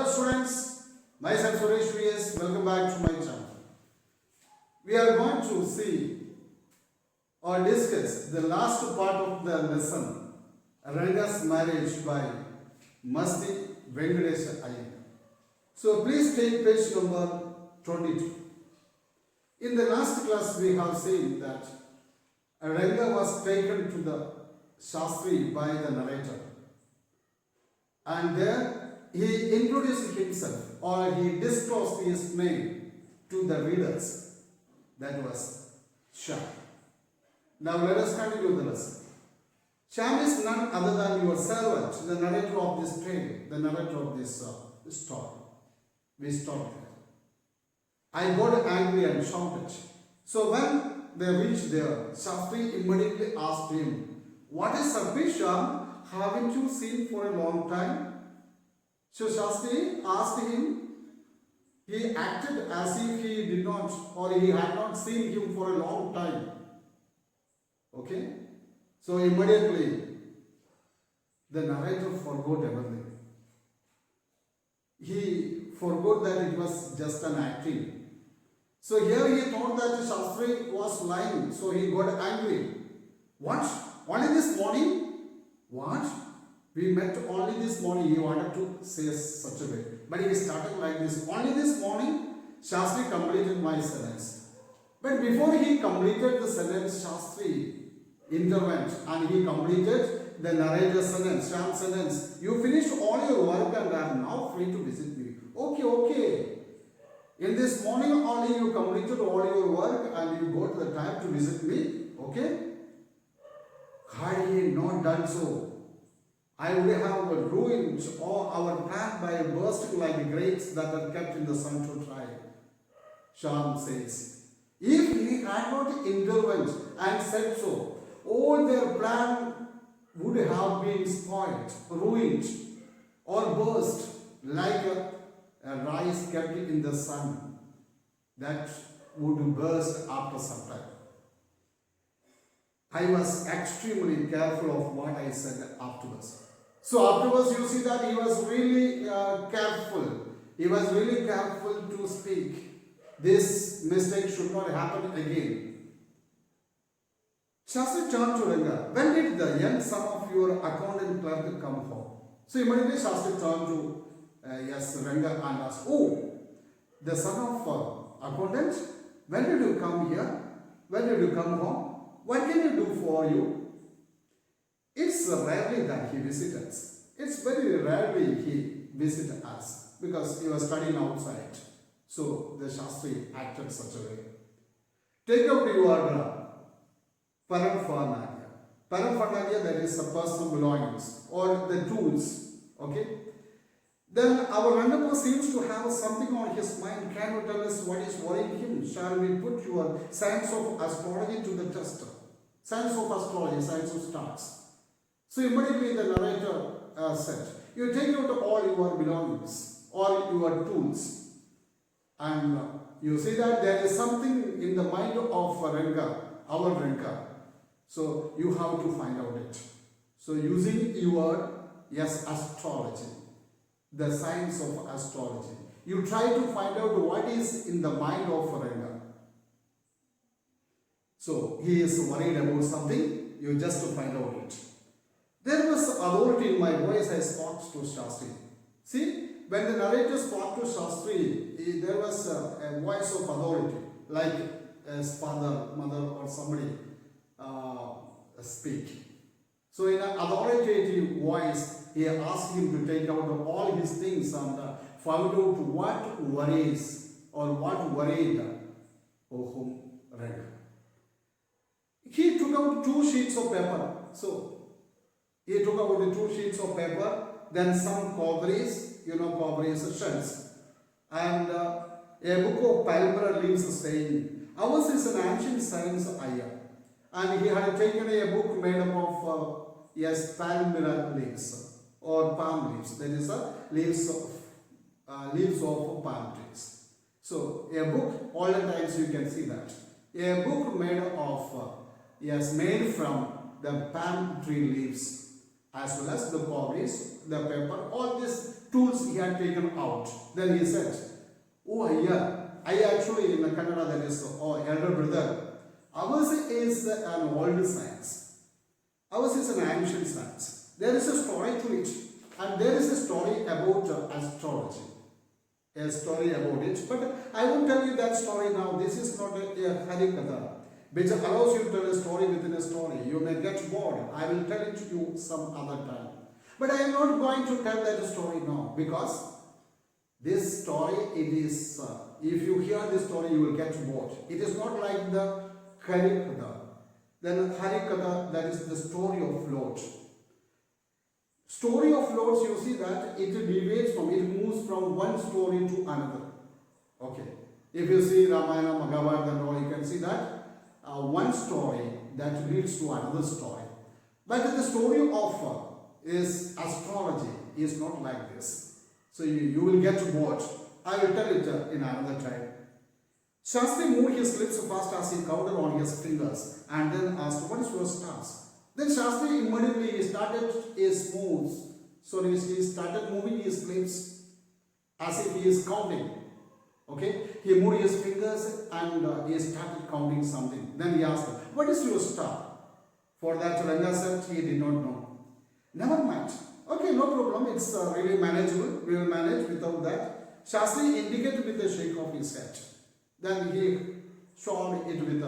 Hello students, myself Board SVS, welcome back to my channel. We are going to see or discuss the last part of the lesson, Ranga's marriage by Masti Venkatesh Iyer. So please take page number 22. In the last class we have seen that Ranga was taken to the Shastri by the narrator, and there he introduced himself or he disclosed his name to the readers. That was Sham. Now let us continue the lesson. Sham is none other than your servant, the narrator of this tale, the narrator of this story. We stopped there. I got angry and shouted. So when they reached there, Shastri immediately asked him, "What is up, Sham? Haven't you seen for a long time?" So Shastri asked him. He acted as if he did not or he had not seen him for a long time. Okay? So immediately the narrator forgot everything. He forgot that it was just an acting. So here he thought that Shastri was lying. So he got angry. What? Only this morning? What? We met only this morning. He wanted to say such a way. But he started like this. Only this morning, Shastri completed my sentence. But before he completed the sentence, Shastri intervened and he completed the narrator's sentence, Sham's sentence. You finished all your work and are now free to visit me. Okay. In this morning only you completed all your work and you got the time to visit me. Okay? Had he not done so, I would have ruined all our plan by bursting like grapes that are kept in the sun to dry. Sham says, if he had not intervened and said so, all their plan would have been spoiled, ruined, or burst like a rice kept in the sun that would burst after some time. I was extremely careful of what I said afterwards. So afterwards you see that he was really careful. He was really careful to speak. This mistake should not happen again. Shastri turned to Ranga. When did the young son of your accountant clerk come home? So immediately Shastri turned to Ranga and asked, "Oh, the son of accountant, when did you come here? When did you come home? What can you do for you?" It's rarely that he visits us. It's very rarely he visits us because he was studying outside. So the Shastri acted such a way. Take out your paraphernalia. Paraphernalia, that is the personal belongings or the tools. Okay? Then our Ranga seems to have something on his mind. Can you tell us what is worrying him? Shall we put your science of astrology to the test? Science of astrology, science of stars. So immediately the narrator said, you take out all your belongings or your tools, and you see that there is something in the mind of Ranga, our Ranga. So you have to find out it. So using your astrology, the science of astrology, you try to find out what is in the mind of Ranga. So he is worried about something, you just to find out it. There was authority in my voice I spoke to Shastri. See, when the narrator spoke to Shastri, there was a voice of authority, like his father, mother, or somebody speak. So in an authoritative voice, he asked him to take out all his things and find out what worries or what worried Ranga. He took out 2 sheets of paper. So he took out the 2 sheets of paper, then some cowries, cowries shells, and a book of palmyra leaves saying, ours is an ancient science ayah. And he had taken a book made up of palmyra leaves or palm leaves. That is leaves of palm trees. So a book, all the times you can see that. A book made of, made from the palm tree leaves as well as the cowries, the paper, all this tools he had taken out. Then he said, oh yeah, I actually in the Kannada that is, oh elder brother, ours is an old science. Ours is an ancient science. There is a story to it, and there is a story about astrology. A story about it, but I won't tell you that story now. This is not a Harikatha, which allows you to tell a story within a story. You may get bored. I will tell it to you some other time. But I am not going to tell that story now, because this story, it is, if you hear this story, you will get bored. It is not like the Harikatha. Then Harikatha, that is the story of Lord. Story of Lords, you see that it deviates from, it moves from one story to another. Okay. If you see Ramayana, Mahabharata and all, you can see that one story that leads to another story. But the story of is astrology is not like this. So you will get bored. I will tell it in another time. Shastri moved his lips fast as he counted on his fingers and then asked, what is your stance? Then Shastri immediately started he started moving his lips as if he is counting. Okay, he moved his fingers and he started counting something. Then he asked, what is your star? For that Ranga said he did not know. Never mind. Okay, no problem. It's really manageable. We will manage without that. Shastri indicated with a shake of his head. Then he showed it with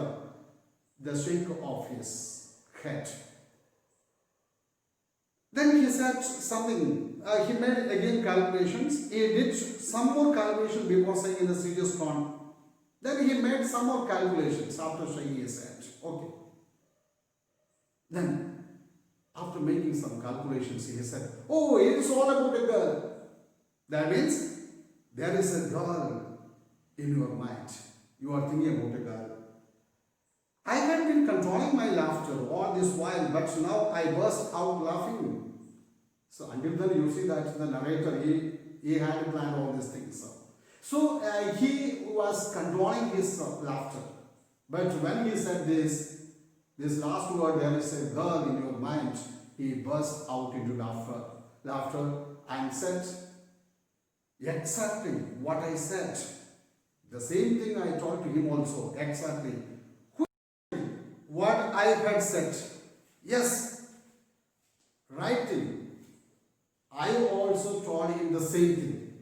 the shake of his head. Then he said something, he made again calculations. He did some more calculation before saying in the serious tone. Then he made some more calculations after shaking his head. Okay. Then, after making some calculations, he said, oh, it's all about a girl. That means, there is a girl in your mind. You are thinking about a girl. I had been controlling my laughter all this while, but now I burst out laughing. So until then you see that the narrator, he had planned all these things. So he was controlling his laughter. But when he said this last word, there is a girl in your mind, he burst out into laughter and said exactly what I said. The same thing I told to him also, exactly. What I had said. Yes, right thing. I also told him the same thing.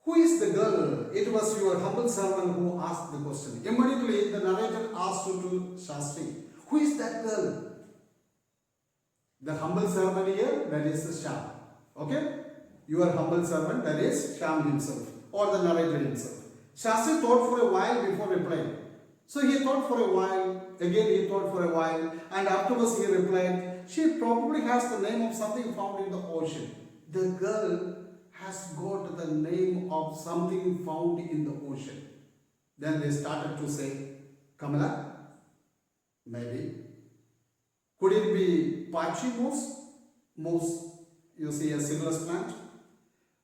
Who is the girl? It was your humble servant who asked the question. Immediately the narrator asked to Shastri, who is that girl? The humble servant here, that is Sham. Okay? Your humble servant, that is Sham himself or the narrator himself. Shastri thought for a while before replying. So he thought for a while, again he thought for a while, and afterwards he replied, she probably has the name of something found in the ocean. The girl has got the name of something found in the ocean. Then they started to say, Kamala? Maybe. Could it be Pachi moss? Moss, you see a citrus plant.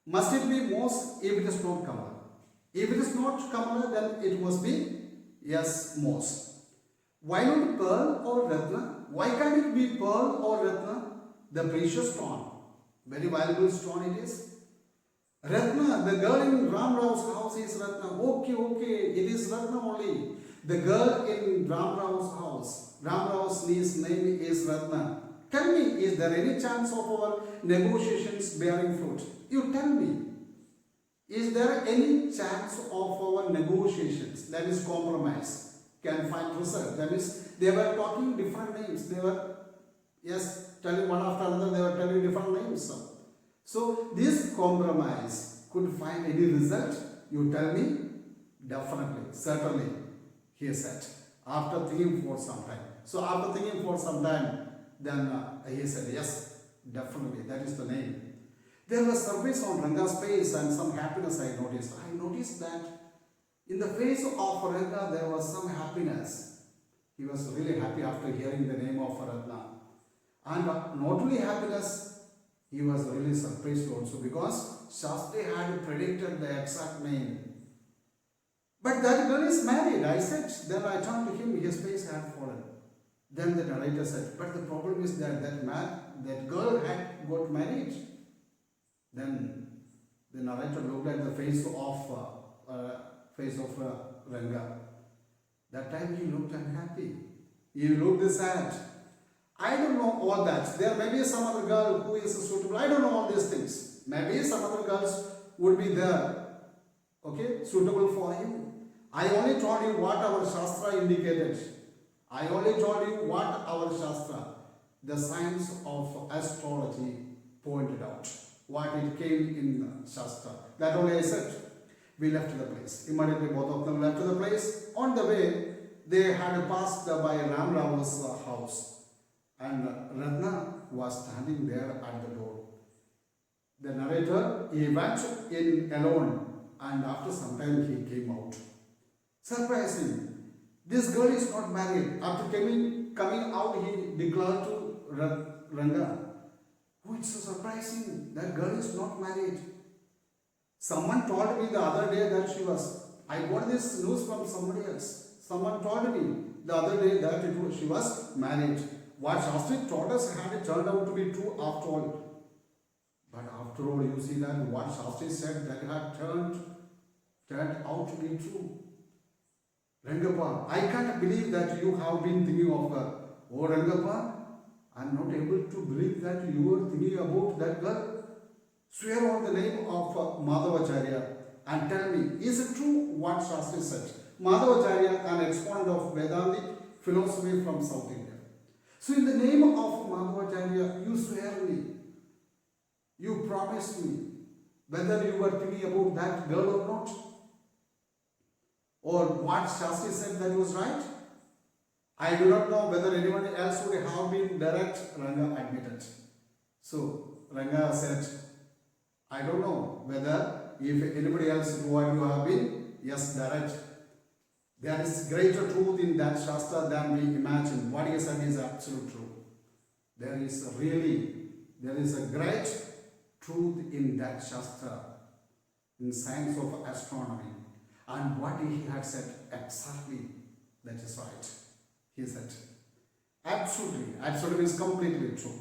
Must it be moss if it is not Kamala? If it is not Kamala, then it must be, yes, moss. Why not pearl or ratna? Why can't it be pearl or ratna? The precious stone. Very valuable stone it is. Ratna, the girl in Ram Rao's house is Ratna. Okay, it is Ratna only. The girl in Ram Rao's house, Ram Rao's niece's name is Ratna. Tell me, is there any chance of our negotiations bearing fruit? You tell me. Is there any chance of our negotiations, that is compromise, can find result? That is, they were talking different names. They were, yes, telling one after another, they were telling different names. So, this compromise could find any result? You tell me? Definitely, certainly, he said, after thinking for some time. So, after thinking for some time, then he said, yes, definitely, that is the name. There was surface on Ranga's face and some happiness I noticed. I noticed that in the face of Ranga there was some happiness. He was really happy after hearing the name of Ratna. And not only happiness, he was really surprised also because Shastri had predicted the exact name. But that girl is married, I said. Then I turned to him, his face had fallen. Then the narrator said, but the problem is that that girl had got married. Then the narrator looked at the face of Ranga. That time he looked unhappy. He looked sad. I don't know all that. There may be some other girl who is suitable. I don't know all these things. Maybe some other girls would be there, okay, suitable for you. I only told you what our Shastra indicated. I only told you what our Shastra, the science of astrology, pointed out. What it came in Shastra. That only I said. We left the place. Immediately both of them left the place. On the way, they had passed by Rama's house. And Ratna was standing there at the door. The narrator, he went in alone, and after some time he came out. Surprising. This girl is not married. After coming out, he declared to Ranga, oh, it's so surprising. That girl is not married. Someone told me the other day that she was. I got this news from somebody else. Someone told me the other day that she was married. What Shastri told us had turned out to be true after all. But after all, you see that what Shastri said that had turned out to be true. Rangappa, I can't believe that you have been thinking of her. Oh Rangappa, I am not able to believe that you were thinking about that girl. Swear on the name of Madhavacharya and tell me, is it true what Shastri said? Madhavacharya, an exponent of Vedantic philosophy from South India. So in the name of Madhavacharya, you swear me, you promise me, whether you were thinking about that girl or not, or what Shastri said that was right. I do not know whether anyone else would have been direct, Ranga admitted. So Ranga said, I don't know whether if anybody else would you have been, yes, direct. There is greater truth in that Shastra than we imagine. What he said is absolute truth. There is a great truth in that Shastra, in science of astronomy. And what he had said, exactly, that is right. He said, absolutely is completely true.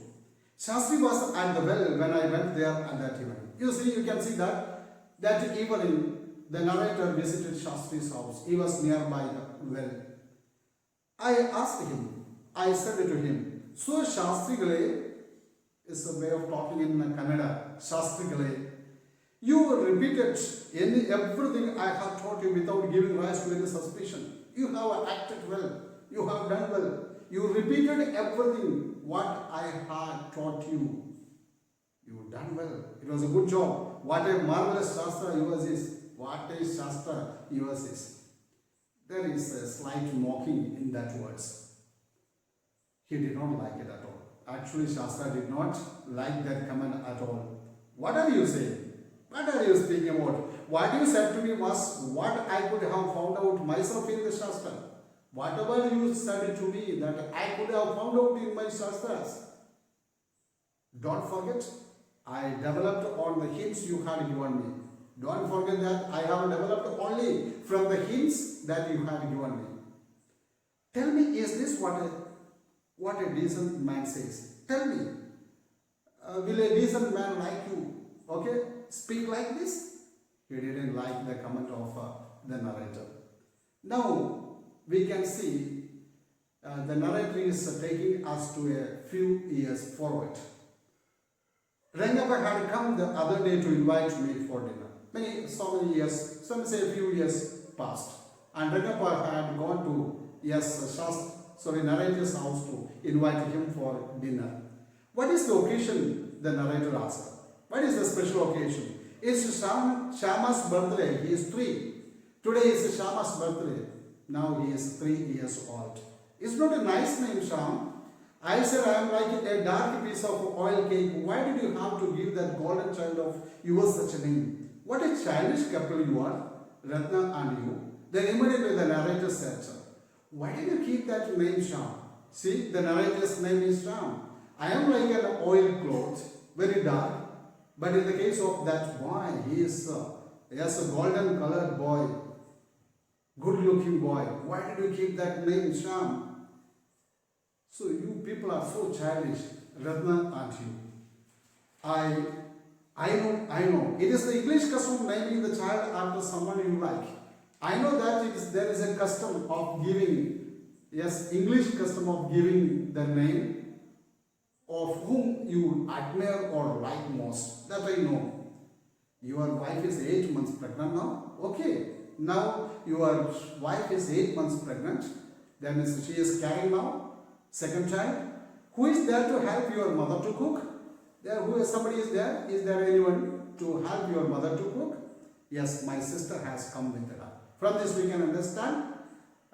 Shastri was at the well when I went there at that evening. You can see that evening the narrator visited Shastri's house. He was nearby the well. I asked him, I said to him, so Shastrigale is a way of talking in Kannada, Shastrigale. You repeated everything I have taught you without giving rise to any suspicion. You have acted well. You have done well. You repeated everything what I had taught you. You done well. It was a good job. What a marvelous Shastra yours is. What a Shastra yours is. There is a slight mocking in that words. He did not like it at all. Actually, Shastra did not like that comment at all. What are you saying? What are you speaking about? What you said to me was what I could have found out myself in the Shastra. Whatever you said to me that I could have found out in my Shastras. Don't forget, I developed on the hints you had given me. Don't forget that I have developed only from the hints that you had given me. Tell me, is this what a decent man says? Tell me, will a decent man like you, okay, speak like this? He didn't like the comment of the narrator. Now, we can see the narrator is taking us to a few years forward. Ranga had come the other day to invite me for dinner. So many years, some say a few years passed. And Ranga had gone to, narrator's house to invite him for dinner. What is the occasion, the narrator asked. What is the special occasion? It's Shama's birthday. He is 3. Today is Shama's birthday. Now he is 3 years old. It's not a nice name, Sham. I said I am like a dark piece of oil cake. Why did you have to give that golden child of yours such a name? What a childish couple you are, Ratna and you. Then immediately the narrator said, why did you keep that name Sham? See, the narrator's name is Sham. I am like an oil cloth, very dark. But in the case of that boy, he is a golden colored boy, good looking boy. Why did you keep that name Sham? So you people are so childish, Ratna and you. I know. It is the English custom of naming the child after someone you like. I know that there is a custom of giving, yes, English custom of giving the name of whom you admire or like most. That I know. Your wife is 8 months pregnant now. Okay. Now your wife is 8 months pregnant. That means she is carrying now second child. Who is there to help your mother to cook? Somebody is there? Is there anyone to help your mother to cook? Yes, my sister has come with her. From this we can understand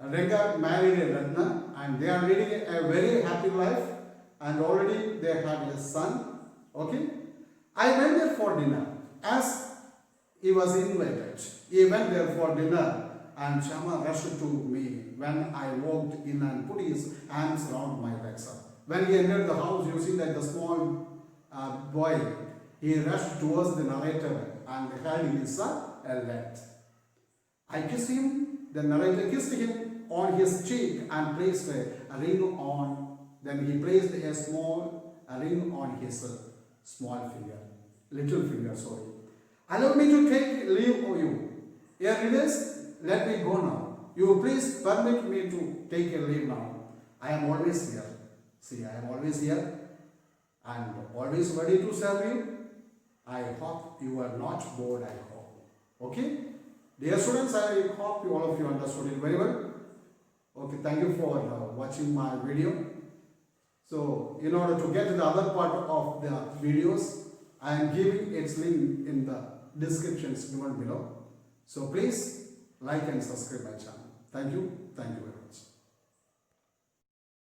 Ranga married a Ratna and they are leading a very happy life and already they had a son. Okay? I went there for dinner as he was invited. He went there for dinner and Shama rushed to me when I walked in and put his arms around my legs. When he entered the house, you see that the small boy, he rushed towards the narrator and held his leg. I kissed him, the narrator kissed him on his cheek and placed a ring on, then he placed a small ring on his small finger, little finger, sorry. Allow me to take leave of you. Here it is, let me go now. You please permit me to take a leave now. I am always here. See, I am always here and always ready to serve you. I hope you are not bored, I hope. Okay? Dear students, I hope all of you understood it very well. Okay, thank you for watching my video. So, in order to get to the other part of the videos, I am giving its link in the descriptions given below. So, please like and subscribe my channel. Thank you very much.